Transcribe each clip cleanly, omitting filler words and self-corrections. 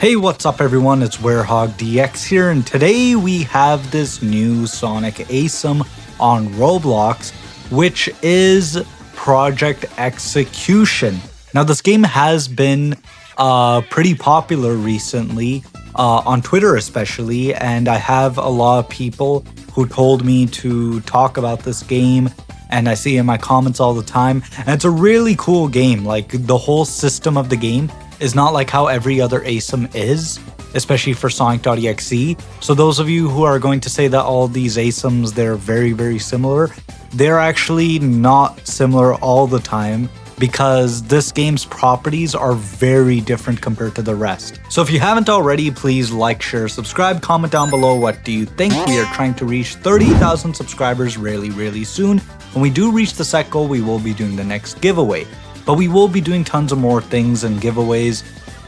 Hey, what's up everyone, it's Sonic.EXE here, and today we have this new Sonic.EXE on Roblox, which is Project Execution. Now this game has been pretty popular recently, on Twitter especially, and I have a lot of people who told me to talk about this game, and I see it in my comments all the time, and it's a really cool game. Like, the whole system of the game is not like how every other ASIM is, especially for Sonic.EXE. So those of you who are going to say that all these ASIMs, they're very similar, they're actually not similar all the time, because this game's properties are very different compared to the rest. So if you haven't already, please like, share, subscribe, comment down below what do you think. We are trying to reach 30,000 subscribers really soon. When we do reach the set goal, we will be doing the next giveaway. But we will be doing tons of more things and giveaways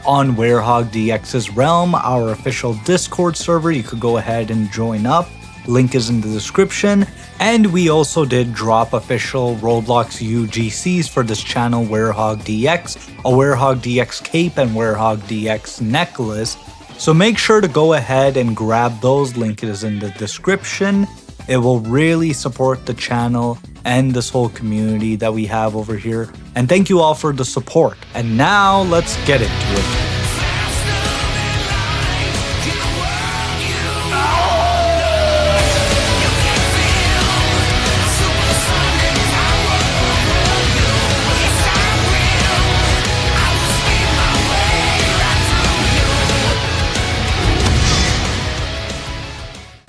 on Sonic.EXE's Realm, our official Discord server. You could go ahead and join up. Link is in the description. And we also did drop official Roblox UGCs for this channel, Sonic.EXE, a Sonic.EXE cape and Sonic.EXE necklace. So make sure to go ahead and grab those. Link is in the description. It will really support the channel and this whole community that we have over here. And thank you all for the support. And now let's get into it.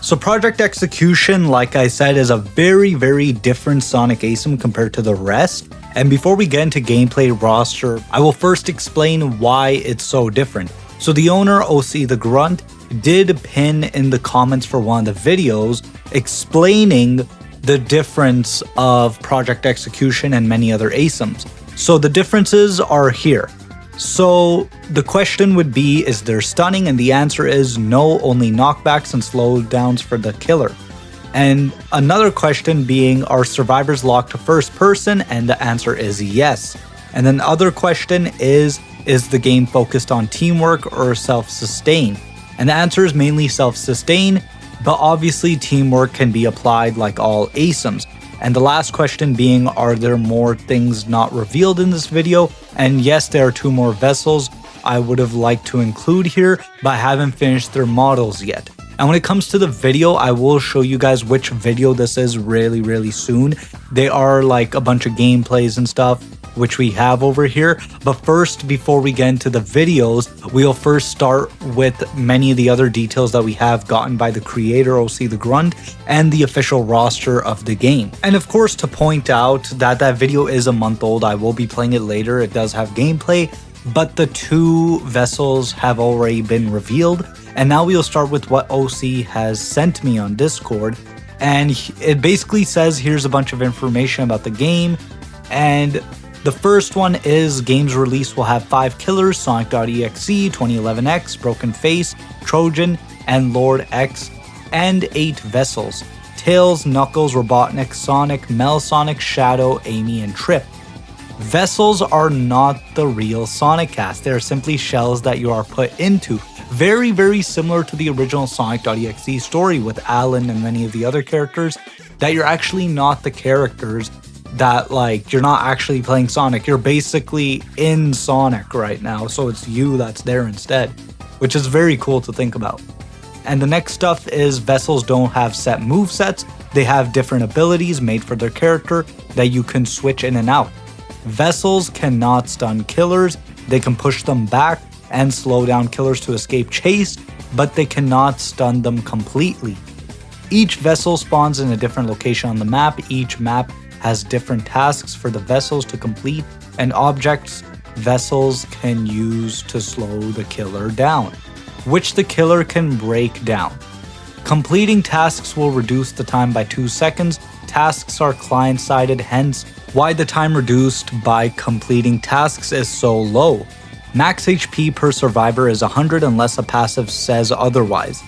So Project Execution, like I said, is a very different Sonic ASIM compared to the rest. And before we get into gameplay roster, I will first explain why it's so different. So the owner, OC the Grunt, did pin in the comments for one of the videos explaining the difference of Project Execution and many other ASIMs. So the differences are here. So the question would be, is there stunning? And the answer is no, only knockbacks and slowdowns for the killer. And another question being, are survivors locked to first person? And the answer is yes. And then other question is the game focused on teamwork or self-sustain? And the answer is mainly self-sustain, but obviously teamwork can be applied like all ASIMs. And the last question being, are there more things not revealed in this video? And yes, there are 2 more vessels I would have liked to include here, but I haven't finished their models yet. And when it comes to the video, I will show you guys which video this is really soon. They are like a bunch of gameplays and stuff, which we have over here. But first, before we get into the videos, we'll first start with many of the other details that we have gotten by the creator, OC the Grunt, and the official roster of the game. And of course, to point out that that video is a month old, I will be playing it later. It does have gameplay, but the 2 vessels have already been revealed. And now we'll start with what OC has sent me on Discord. And it basically says, here's a bunch of information about the game. And the first one is game's release will have 5 killers: Sonic.EXE, 2011X, Broken Face, Trojan, and Lord X, and 8 vessels: Tails, Knuckles, Robotnik, Sonic, Mel Sonic, Shadow, Amy, and Trip. Vessels are not the real Sonic cast, they are simply shells that you are put into. Very similar to the original Sonic.EXE story with Alan and many of the other characters, that you're actually not the characters, that like you're not actually playing Sonic, you're basically in Sonic right now, so it's you that's there instead, which is very cool to think about. And the next stuff is vessels don't have set movesets, they have different abilities made for their character that you can switch in and out. Vessels cannot stun killers, they can push them back and slow down killers to escape chase, but they cannot stun them completely. Each vessel spawns in a different location on the map. Each map has different tasks for the vessels to complete and objects vessels can use to slow the killer down, which the killer can break down. Completing tasks will reduce the time by 2 seconds. Tasks are client-sided, hence why the time reduced by completing tasks is so low. Max HP per survivor is 100 unless a passive says otherwise.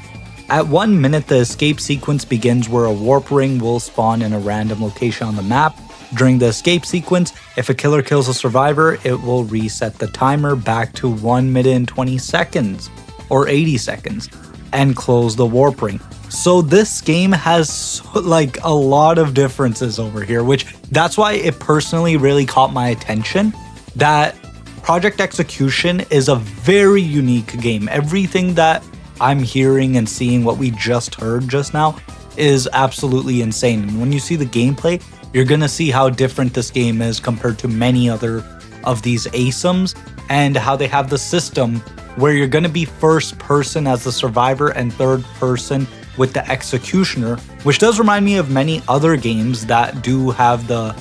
At 1 minute, the escape sequence begins where a warp ring will spawn in a random location on the map. During the escape sequence, if a killer kills a survivor, it will reset the timer back to 1 minute and 20 seconds. or 80 seconds, and close the warp ring. So this game has like a lot of differences over here, which that's why it personally really caught my attention. That Project Execution is a very unique game. Everything that I'm hearing and seeing, what we just heard just now, is absolutely insane. And when you see the gameplay, you're gonna see how different this game is compared to many other of these ASIMs, and how they have the system where you're gonna be first person as the survivor and third person with the executioner, which does remind me of many other games that do have the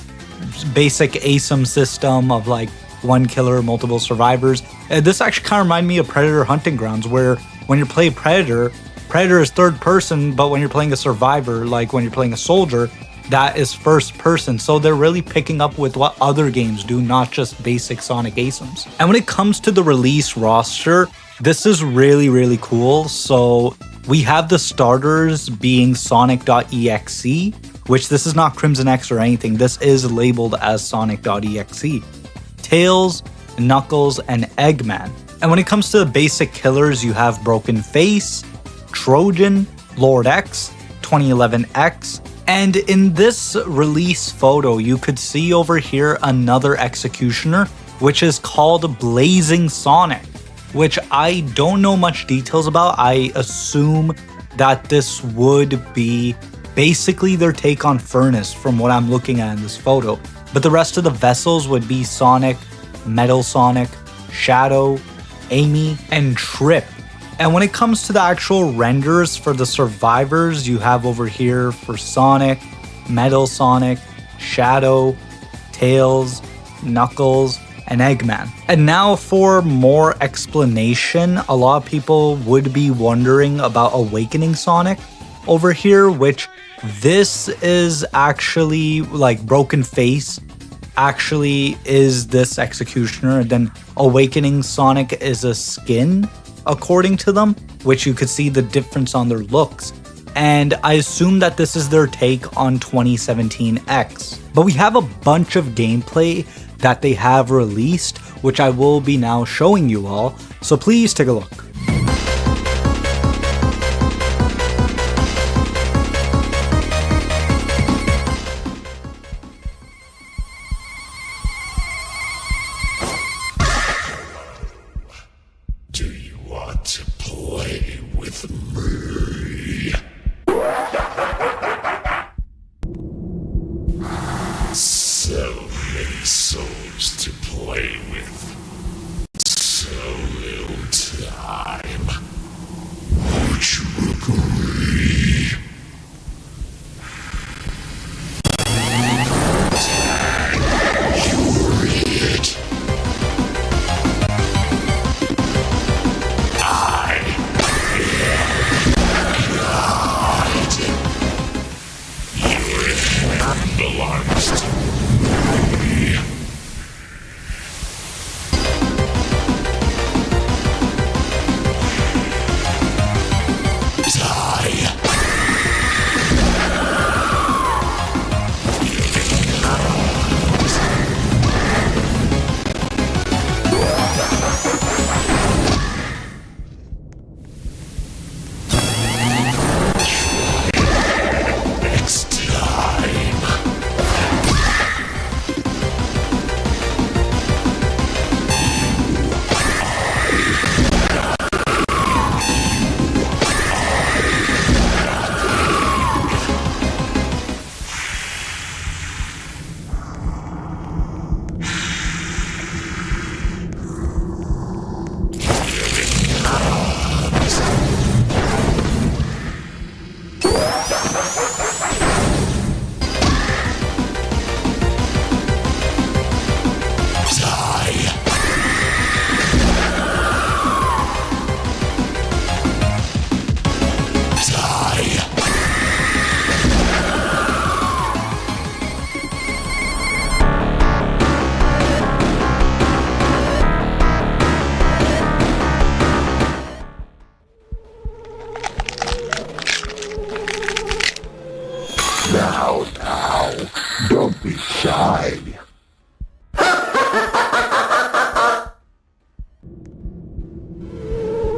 basic ASIM system of like one killer, multiple survivors. This actually kind of reminds me of Predator Hunting Grounds, where when you're playing Predator is third person, but when you're playing a survivor, like when you're playing a soldier, that is first person. So they're really picking up with what other games do, not just basic Sonic ASIMs. And when it comes to the release roster, this is really, really cool. So we have the starters being Sonic.EXE, which this is not Crimson X or anything. This is labeled as Sonic.EXE. Tails, Knuckles, and Eggman. And when it comes to the basic killers, you have Broken Face, Trojan, Lord X, 2011X, and in this release photo, you could see over here another executioner, which is called Blazing Sonic, which I don't know much details about. I assume that this would be basically their take on Furnace from what I'm looking at in this photo. But the rest of the vessels would be Sonic, Metal Sonic, Shadow, Amy, and Trip. And when it comes to the actual renders for the survivors, you have over here for Sonic, Metal Sonic, Shadow, Tails, Knuckles, and Eggman. And now for more explanation, a lot of people would be wondering about Awakening Sonic over here, which this is actually like Broken Face actually is this executioner, and then Awakening Sonic is a skin according to them, which you could see the difference on their looks. And I assume that this is their take on 2017X. But we have a bunch of gameplay that they have released, which I will be now showing you all, so please take a look. Do you want to play with me? So many souls to play with. So little time. Would you agree? You're it. Belongs to me. Die. Next time. Now, don't be shy.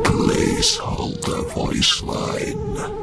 Play Please hold the voice line.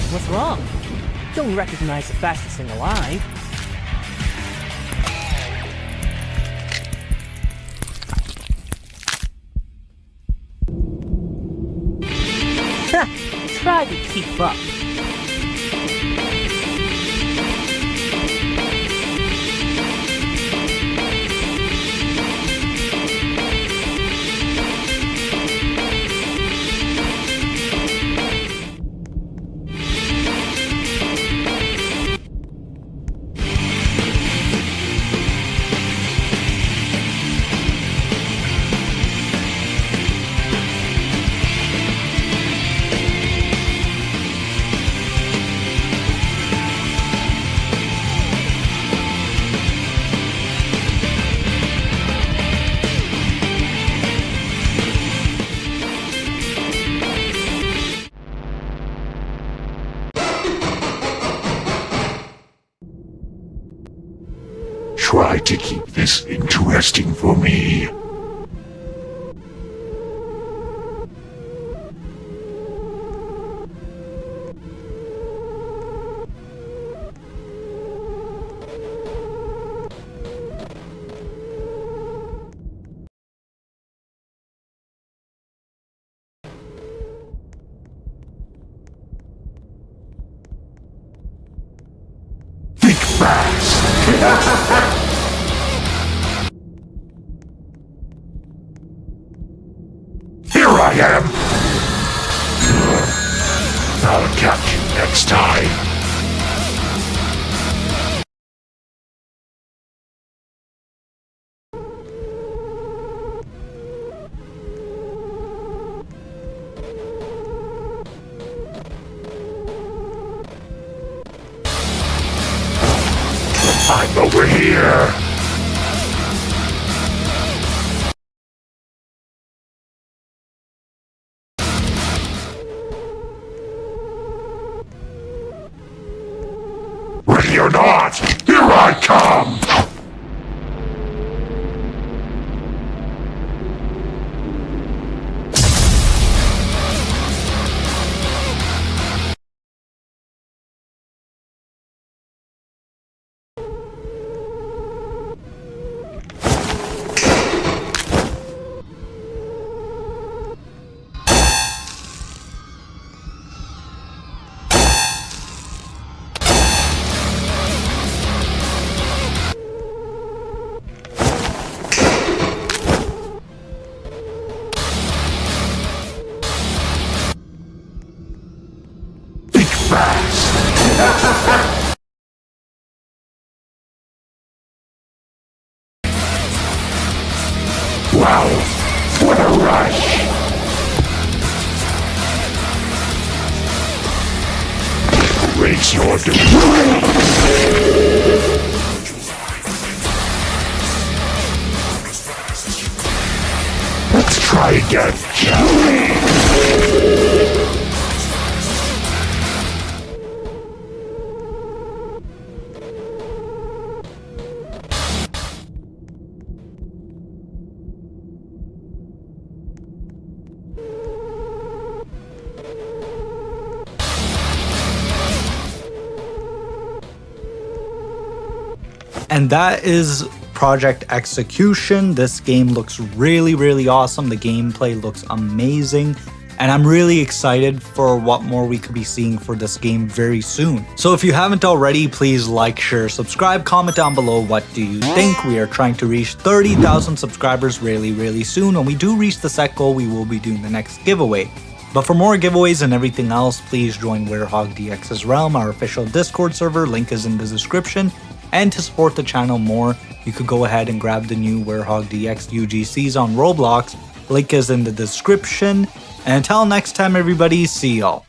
What's wrong? Don't recognize the fastest thing alive. Try to keep up. Try to keep this interesting for me. Think fast! Here I am! I'll catch you next time! Over here! Ready or not, here I come! Wow, what a rush! Raise your demise! Let's try again, shall we? And that is Project Execution. This game looks really awesome. The gameplay looks amazing. And I'm really excited for what more we could be seeing for this game very soon. So if you haven't already, please like, share, subscribe, comment down below what do you think. We are trying to reach 30,000 subscribers really soon. When we do reach the set goal, we will be doing the next giveaway. But for more giveaways and everything else, please join Werehog.EXE's Realm, our official Discord server. Link is in the description. And to support the channel more, you could go ahead and grab the new Werehog.EXE UGCs on Roblox. Link is in the description. And until next time everybody, see y'all.